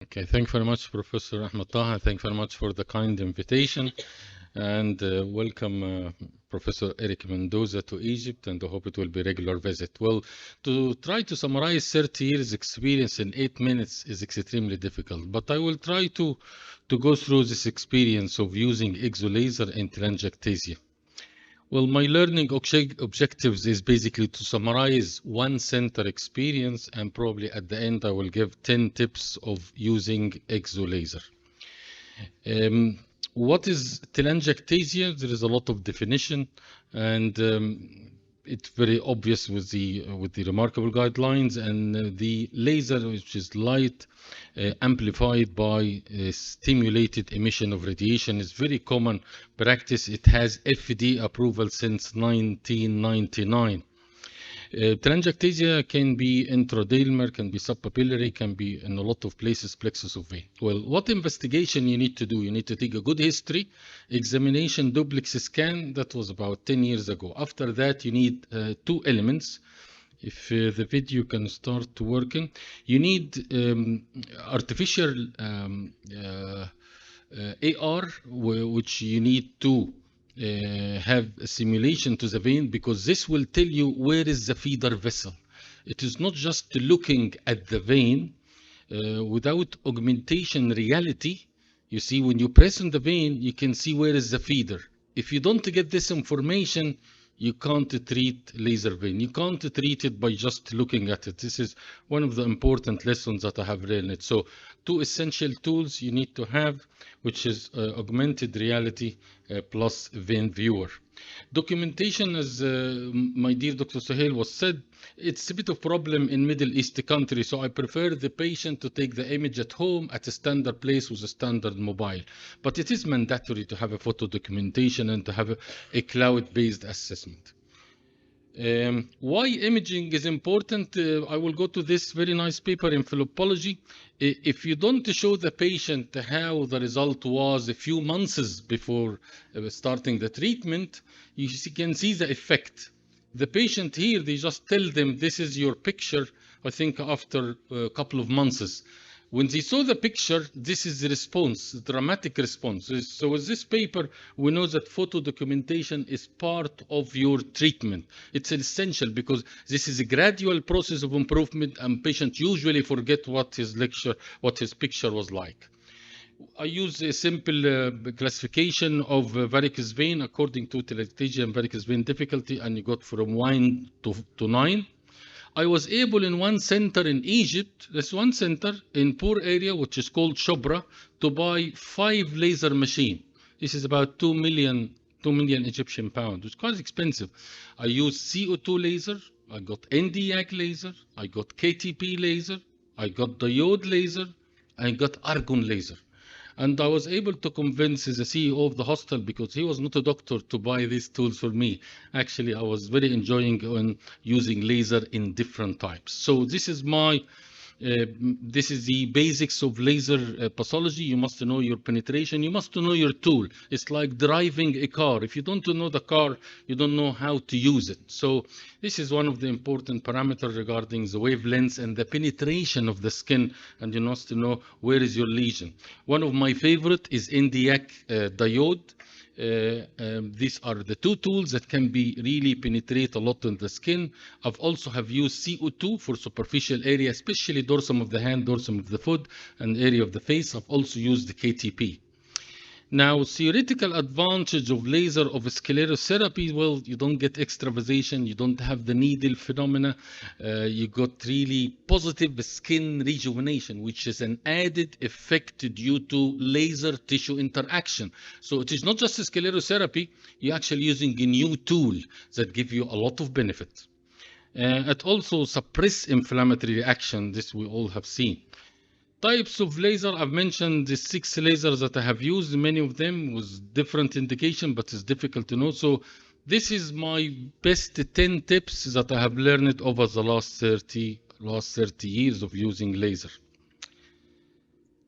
Okay, thank you very much, Professor Ahmed Taha. Thank you very much for the kind invitation. And welcome, Professor Eric Mendoza to Egypt, and I hope it will be a regular visit. Well, to try to summarize 30 years experience in 8 minutes is extremely difficult, but I will try to go through this experience of using exolaser in telangiectasia. Well, my learning objectives is basically to summarize one center experience, and probably at the end I will give 10 tips of using exolaser. What is telangiectasia? There is a lot of definition, and it's very obvious with the remarkable guidelines, and the laser, which is light amplified by stimulated emission of radiation, is very common practice. It has FDA approval since 1999. Telangiectasia can be intradermal, can be subpapillary, can be in a lot of places plexus of vein. Well, what investigation you need to do? You need to take a good history, examination, duplex scan. That was about 10 years ago. After that, you need two elements. If the video can start working, you need artificial AR, which you need to have a simulation to the vein, because this will tell you where is the feeder vessel. It is not just looking at the vein without augmentation reality. You see, when you press on the vein, you can see where is the feeder. If you don't get this information, you can't treat laser vein. You can't treat it by just looking at it. This is one of the important lessons that I have learned. So two essential tools you need to have, which is augmented reality plus vein viewer. Documentation, as my dear Dr. Suhail was said, it's a bit of problem in Middle East country, so I prefer the patient to take the image at home at a standard place with a standard mobile. But it is mandatory to have a photo documentation and to have a cloud-based assessment. Why imaging is important? I will go to this very nice paper in Philopology. If you don't show the patient how the result was a few months before starting the treatment, you can see the effect. The patient here, they just tell them, this is your picture, I think after a couple of months. When they saw the picture, this is the response, the dramatic response. So with this paper, we know that photo documentation is part of your treatment. It's essential because this is a gradual process of improvement, and patients usually forget what his picture was like. I use a simple classification of varicose vein according to telangiectasia and varicose vein difficulty, and you got from 1 to 9. I was able in one center in Egypt, this one center in poor area, which is called Shobra, to buy 5 laser machine. This is about 2 million Egyptian pounds, which is quite expensive. I used CO2 laser, I got Nd:YAG laser, I got KTP laser, I got diode laser, I got argon laser. And I was able to convince the CEO of the hospital, because he was not a doctor, to buy these tools for me. Actually, I was very enjoying using laser in different types. So this is this is the basics of laser pathology. You must know your penetration. You must know your tool. It's like driving a car. If you don't know the car, you don't know how to use it. So this is one of the important parameters regarding the wavelengths and the penetration of the skin, and you must know where is your lesion. One of my favorite is Nd:YAG diode. These are the two tools that can be really penetrate a lot in the skin. I've also have used CO2 for superficial area, especially dorsum of the hand, dorsum of the foot, and area of the face. I've also used the KTP. Now, theoretical advantage of laser of sclerotherapy, well, you don't get extravasation, you don't have the needle phenomena, you got really positive skin rejuvenation, which is an added effect due to laser tissue interaction. So it is not just a sclerotherapy, you're actually using a new tool that give you a lot of benefit. It also suppress inflammatory reaction, this we all have seen. Types of laser, I've mentioned the 6 lasers that I have used, many of them with different indication, but it's difficult to know. So this is my best 10 tips that I have learned over the last 30 years of using laser.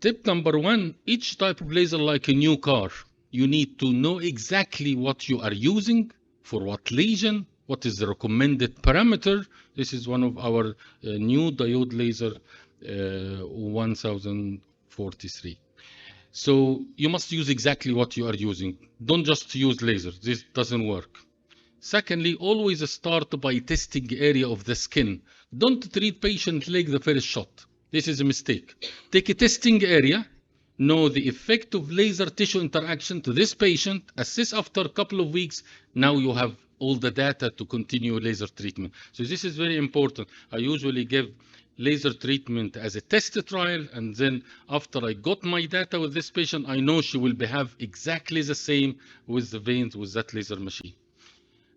Tip number 1, each type of laser like a new car. You need to know exactly what you are using, for what lesion, what is the recommended parameter. This is one of our new diode laser 1040 43. So you must use exactly what you are using. Don't just use laser. This doesn't work. Secondly, always start by testing area of the skin. Don't treat patient leg the first shot. This is a mistake. Take a testing area, know the effect of laser tissue interaction to this patient, assess after a couple of weeks. Now you have all the data to continue laser treatment. So this is very important. I usually give laser treatment as a test trial, and then after I got my data with this patient, I know she will behave exactly the same with the veins with that laser machine.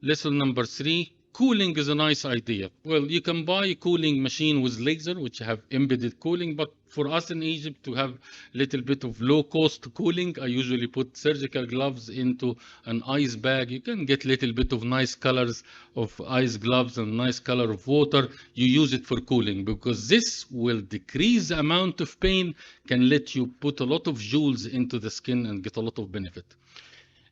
Lesson number 3, cooling is a nice idea. Well, you can buy a cooling machine with laser, which have embedded cooling, but for us in Egypt to have a little bit of low-cost cooling, I usually put surgical gloves into an ice bag. You can get a little bit of nice colors of ice gloves and nice color of water. You use it for cooling because this will decrease the amount of pain, can let you put a lot of joules into the skin and get a lot of benefit.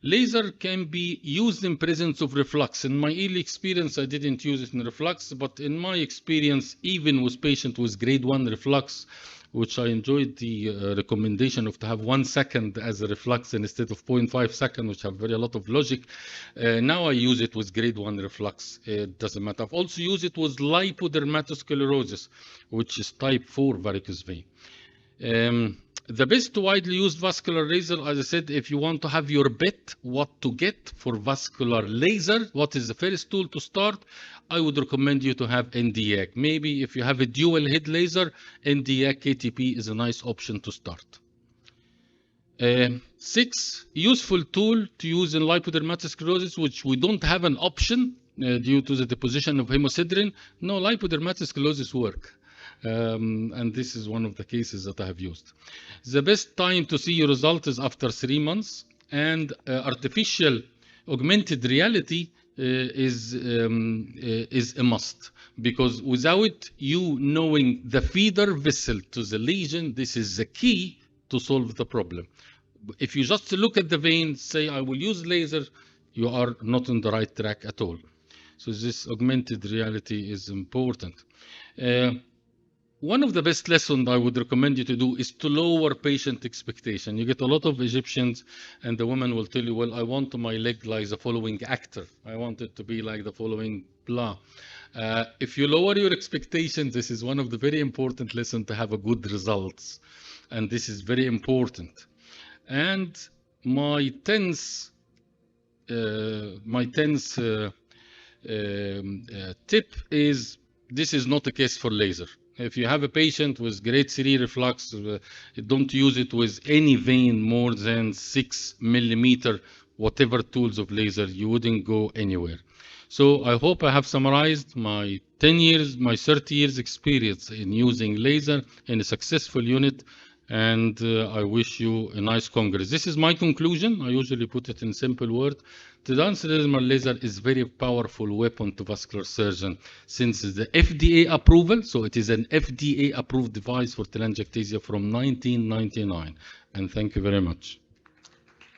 Laser can be used in presence of reflux. In my early experience, I didn't use it in reflux, but in my experience, even with patients with grade 1 reflux, which I enjoyed the recommendation of to have 1 second as a reflux instead of 0.5 seconds, which have very a lot of logic. Now I use it with grade 1 reflux. It doesn't matter. I've also used it with lipodermato-sclerosis, which is type 4 varicose vein. The best widely used vascular laser, as I said, if you want to have your bet what to get for vascular laser, what is the first tool to start, I would recommend you to have Nd:YAG. Maybe if you have a dual head laser, Nd:YAG KTP is a nice option to start. 6, useful tool to use in lipodermato-sclerosis, which we don't have an option due to the deposition of hemosiderin. No, lipodermato-sclerosis work. And this is one of the cases that I have used. The best time to see your result is after 3 months, and artificial augmented reality is a must, because without you knowing the feeder vessel to the lesion, this is the key to solve the problem. If you just look at the vein, say I will use laser, you are not on the right track at all. So this augmented reality is important. One of the best lessons I would recommend you to do is to lower patient expectation. You get a lot of Egyptians and the woman will tell you, well, I want my leg like the following actor. I want it to be like the following blah. If you lower your expectations, this is one of the very important lessons to have a good results. And this is very important. And my 10th tip is, this is not a case for laser. If you have a patient with grade 3 reflux, don't use it with any vein more than 6 millimeter, whatever tools of laser, you wouldn't go anywhere. So I hope I have summarized my 10 years, my 30 years experience in using laser in a successful unit, and I wish you a nice congress. This is my conclusion. I usually put it in simple words. The transdermal laser is very powerful weapon to vascular surgeon since the FDA approval. So it is an FDA approved device for telangiectasia from 1999. And thank you very much.